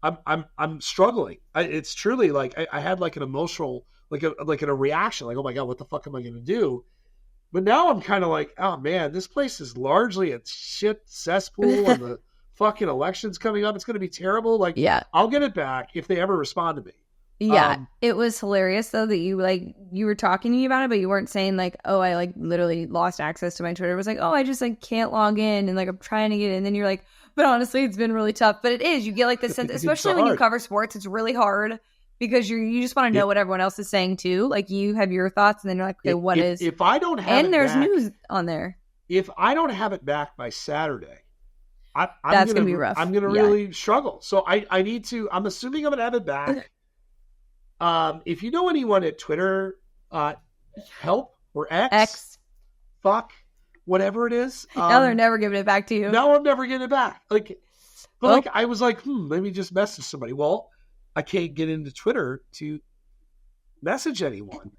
I'm struggling. It's truly like I had like an emotional like a reaction. Like, oh my god, what the fuck am I going to do? But now I'm kind of like, oh man, this place is largely a shit cesspool, and the fucking election's coming up. It's going to be terrible. Like, I'll get it back if they ever respond to me. Yeah, it was hilarious though that you were talking to me about it, but you weren't saying like, oh, I like literally lost access to my Twitter. It was like, oh, I just like can't log in, and like I'm trying to get in. And then you're like, but honestly, it's been really tough. But it is. You get like this sense, especially when you cover sports, it's really hard because you just want to know what everyone else is saying too. Like you have your thoughts, and then you're like, okay, if I don't have and there's news on there. If I don't have it back by Saturday, that's gonna be rough. I'm gonna really struggle. So I need to. I'm assuming I'm gonna have it back. If you know anyone at Twitter, help or X, fuck, whatever it is. No, they're never giving it back to you. No, I'm never getting it back. Like, But like, I was like, let me just message somebody. Well, I can't get into Twitter to message anyone.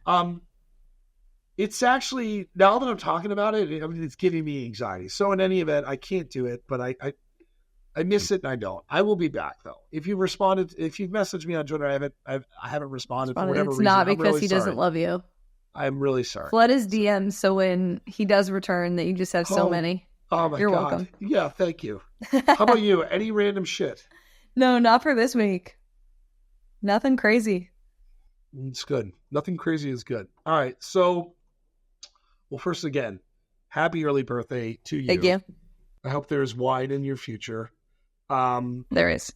It's actually, now that I'm talking about it, it's giving me anxiety. So in any event, I can't do it, but I miss it and I don't. I will be back though. If you've messaged me on Twitter, I haven't responded for whatever reason. It's not because he doesn't love you. I'm really sorry. Flood his DMs so when he does return that you just have so many. Oh my You're God. welcome. Yeah, thank you. How about you? Any random shit? No, not for this week. Nothing crazy. It's good. Nothing crazy is good. All right. So, well, first again, happy early birthday to you. Thank you. I hope there's wine in your future. There is.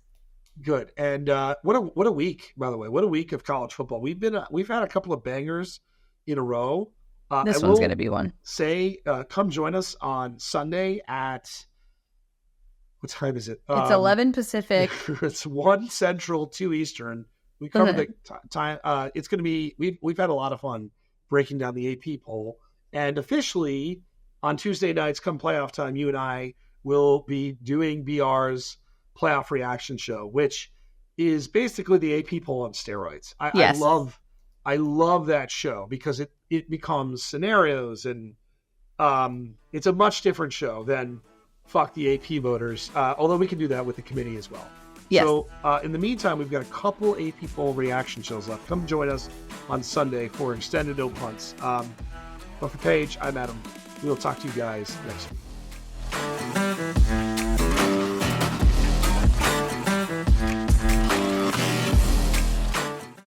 Good. And what a week, by the way. What a week of college football. We've had a couple of bangers in a row. This one's going to be one. Come join us on Sunday at, what time is it? It's 11 Pacific. It's 1 Central, 2 Eastern. We covered the time. It's going to be, we've had a lot of fun breaking down the AP poll. And officially, on Tuesday nights, come playoff time, you and I will be doing BR's playoff reaction show, which is basically the AP poll on steroids. I love that show because it becomes scenarios and it's a much different show than fuck the AP voters, although we can do that with the committee as well. Yes. So in the meantime, we've got a couple AP poll reaction shows left. Come join us on Sunday for extended no punts. But for Paige, I'm Adam. We'll talk to you guys next week.